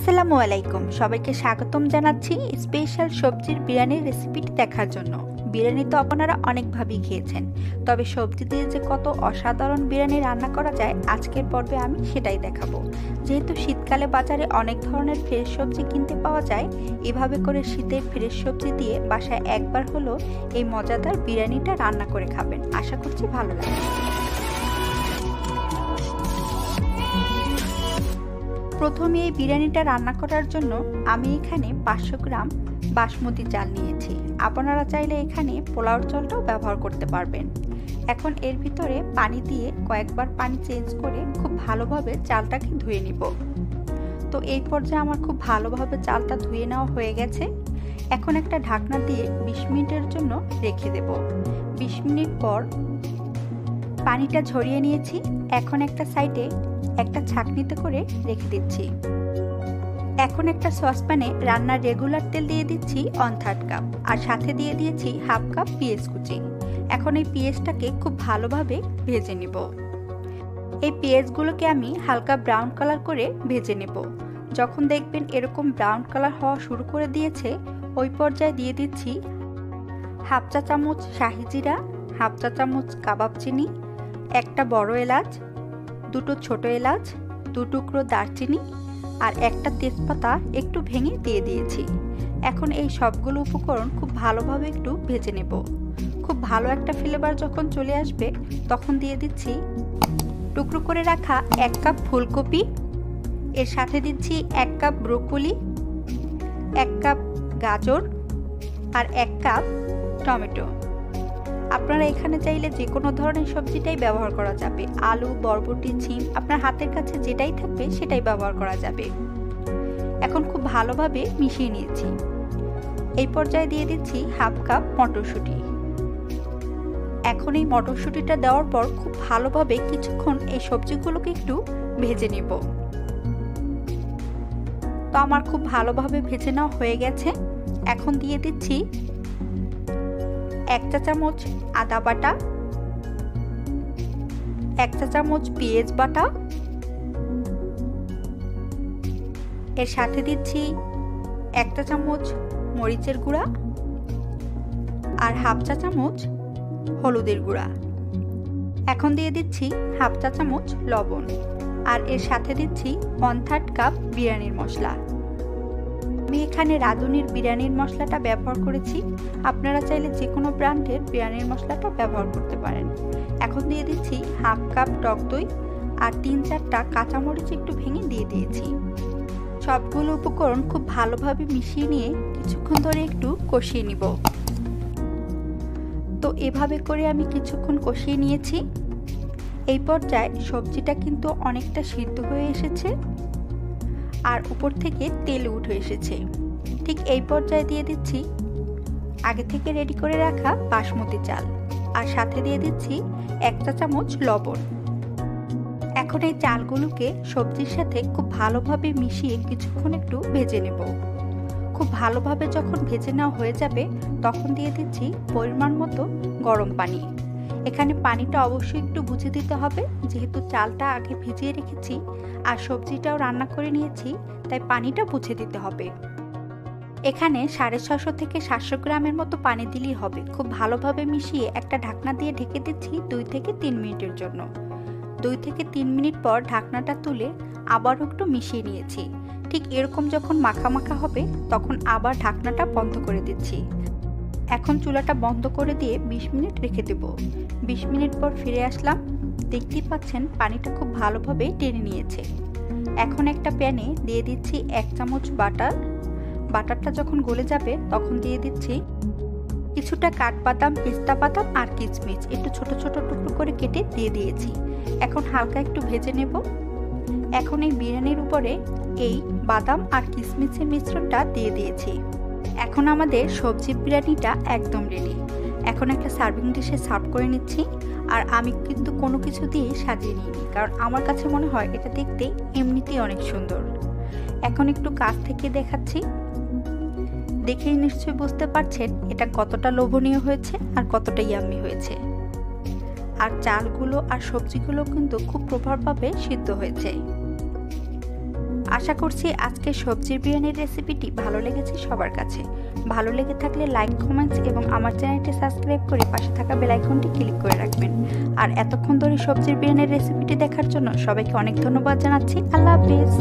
আসসালামু আলাইকুম, সবাইকে স্বাগতম জানাচ্ছি স্পেশাল সবজির বিরিয়ানির রেসিপিটি দেখার জন্য। বিরিয়ানি তো আপনারা অনেকভাবেই খেয়েছেন, তবে সবজি দিয়ে যে কত অসাধারণ বিরিয়ানি রান্না করা যায় আজকের পর্বে আমি সেটাই দেখাবো। যেহেতু শীতকালে বাজারে অনেক ধরনের ফ্রেশ সবজি কিনতে পাওয়া যায়, এভাবে করে শীতের ফ্রেশ সবজি দিয়ে বাসায় একবার হলো এই মজাদার বিরিয়ানিটা রান্না করে খাবেন। আশা করছি ভালো লাগবে। প্রথমে এই বিরিয়ানিটা রান্না করার জন্য আমি এখানে 500 গ্রাম বাসমতি চাল নিয়েছি। আপনারা চাইলে এখানে পোলাওর চালটাও ব্যবহার করতে পারবেন। এখন এর ভিতরে পানি দিয়ে কয়েকবার পানি চেঞ্জ করে খুব ভালোভাবে চালটাকে ধুয়ে নিব। তো এই পর্যায়ে আমার খুব ভালোভাবে চালটা ধুয়ে নেওয়া হয়ে গেছে। এখন একটা ঢাকনা দিয়ে 20 মিনিটের জন্য রেখে দেব। 20 মিনিট পর পানিটা ঝরিয়ে নিয়েছি। এখন একটা সাইডে একটা ছাঁকনিতে করে রেখে দিচ্ছি। এখন একটা সসপ্যানে রান্নার রেগুলার তেল দিয়ে দিচ্ছি 1/3 কাপ, আর সাথে দিয়ে দিয়েছি 1/2 কাপ পেঁয়াজ কুচি। এখন এই পেঁয়াজটাকে খুব ভালোভাবে ভেজে নেব। এই পেঁয়াজগুলোকে আমি হালকা ব্রাউন কালার করে ভেজে নেব। যখন দেখবেন এরকম ব্রাউন কালার হওয়া শুরু করে দিয়েছে, ওই পর্যায়ে দিয়ে দিচ্ছি 1/2 চা চামচ শাহি জিরা, 1/2 চা চামচ কাবাব চিনি, একটা বড় এলাচ, 2টো ছোট এলাচ, 2 টুকরো দারচিনি আর একটা তেজপাতা একটু ভেঙে দিয়ে দিয়েছি। এখন এই সবগুলো উপকরণ খুব ভালোভাবে একটু ভেজে নেব। খুব ভালো একটা ফ্লেভার যখন চলে আসবে তখন দিয়ে দিচ্ছি টুকরো করে রাখা 1 কাপ ফুলকপি, এর সাথে দিচ্ছি 1 কাপ ব্রোকলি, 1 কাপ গাজর আর 1 কাপ টমেটো। আপনারা এখানে চাইলে যে কোনো ধরনের সবজিটাই ব্যবহার করা যাবে। আলু, বরবটি, ছিম, আপনার হাতের কাছে যেটাই থাকবে সেটাই ব্যবহার করা যাবে। এখন খুব ভালোভাবে মিশিয়ে নিয়েছি। এই পর্যায়ে দিয়ে দিচ্ছি 1/2 কাপ মটরশুঁটি। এখন এই মটরশুঁটিটা দেওয়ার পর খুব ভালোভাবে কিছুক্ষণ এই সবজিগুলোকে একটু ভেজে নেব। তো আমার খুব ভালোভাবে ভেজে নেওয়া হয়ে গেছে। এখন দিয়ে দিচ্ছি 1 চা চামচ আদা বাটা, 1 চা চামচ পেঁয়াজ বাটা, এর সাথে দিচ্ছি 1 চা চামচ মরিচের গুঁড়া আর 1/2 চা চামচ হলুদের গুঁড়া। এখন দিয়ে দিচ্ছি 1/2 চা চামচ লবণ, আর এর সাথে দিচ্ছি 1/3 কাপ বিরিয়ানির মশলা। আমি এখানে রাঁধুনির বিরিয়ানির মশলাটা ব্যবহার করেছি। আপনারা চাইলে যে কোনো ব্র্যান্ডের বিরিয়ানির মশলাটা ব্যবহার করতে পারেন। এখন দিয়ে দিচ্ছি 1/2 কাপ টক দই আর 3-4টা কাঁচামরিচ একটু ভেঙে দিয়ে দিয়েছি। সবগুলো উপকরণ খুব ভালোভাবে মিশিয়ে নিয়ে কিছুক্ষণ ধরে একটু কষিয়ে নিব। তো এভাবে করে আমি কিছুক্ষণ কষিয়ে নিয়েছি। এই পর্যায়ে সবজিটা কিন্তু অনেকটা সিদ্ধ হয়ে এসেছে আর উপর থেকে তেল উঠে এসেছে। ঠিক এই পর্যায়ে দিয়ে দিচ্ছি আগে থেকে রেডি করে রাখা বাসমতি চাল, আর সাথে দিয়ে দিচ্ছি 1 চা চামচ লবণ। এখন এই চালগুলোকে সবজির সাথে খুব ভালোভাবে মিশিয়ে কিছুক্ষণ একটু ভেজে নেব। খুব ভালোভাবে যখন ভেজে নেওয়া হয়ে যাবে তখন দিয়ে দিচ্ছি পরিমাণ মতো গরম পানি। এখানে পানিটা অবশ্যই একটু বুঝে দিতে হবে, যেহেতু চালটা আগে ভিজিয়ে রেখেছি আর সবজিটাও রান্না করে নিয়েছি, তাই পানিটা বুঝে দিতে হবে। এখানে 650 থেকে 700 গ্রামের মতো পানি দিলেই হবে। খুব ভালোভাবে মিশিয়ে একটা ঢাকনা দিয়ে ঢেকে দিচ্ছি 2 থেকে 3 মিনিটের জন্য। 2 থেকে 3 মিনিট পর ঢাকনাটা তুলে আবারও একটু মিশিয়ে নিয়েছি। ঠিক এরকম যখন মাখা মাখা হবে তখন আবার ঢাকনাটা বন্ধ করে দিচ্ছি। এখন চুলাটা বন্ধ করে দিয়ে 20 মিনিট রেখে দেব। 20 মিনিট পর ফিরে আসলাম। দেখতেই পাচ্ছেন পানিটা খুব ভালোভাবে টেনে নিয়েছে। এখন একটা প্যানে দিয়ে দিচ্ছি 1 চামচ বাটার। বাটারটা যখন গলে যাবে তখন দিয়ে দিচ্ছি কিছুটা কাঠবাদাম, পেস্তা বাদাম আর কিশমিশ একটু ছোট ছোট টুকরো করে কেটে দিয়ে দিয়েছি। এখন হালকা একটু ভেজে নেব। এখন এই বিরিয়ানির উপরে এই বাদাম আর কিশমিশের মিশ্রণটা দিয়ে দিয়েছি। এখন আমাদের সবজি বিরিয়ানিটা একদম রেডি। এখন একটা সার্ভিং ডিশে সার্ভ করে নিচ্ছি। আর আমি কিন্তু কোনো কিছু দিয়ে সাজিয়ে নিইনি, কারণ আমার কাছে মনে হয় এটা দেখতে এমনিতেই অনেক সুন্দর। এখন একটু কাছ থেকে দেখাচ্ছি। দেখেই নিশ্চয়ই বুঝতে পারছেন এটা কতটা লোভনীয় হয়েছে আর কতটা ইয়াম্মি হয়েছে। আর চালগুলো আর সবজিগুলো কিন্তু খুব প্রপারভাবে সিদ্ধ হয়েছে। আশা করছি আজকের সবজির বিরিয়ানির রেসিপিটি ভালো লেগেছে সবার কাছে। ভালো লেগে থাকলে লাইক, কমেন্টস এবং আমার চ্যানেলটি সাবস্ক্রাইব করে পাশে থাকা বেল আইকনটি ক্লিক করে রাখবেন। আর এতক্ষণ ধরে সবজির বিরিয়ানির রেসিপিটি দেখার জন্য সবাইকে অনেক ধন্যবাদ জানাচ্ছি। আল্লাহ হাফেজ।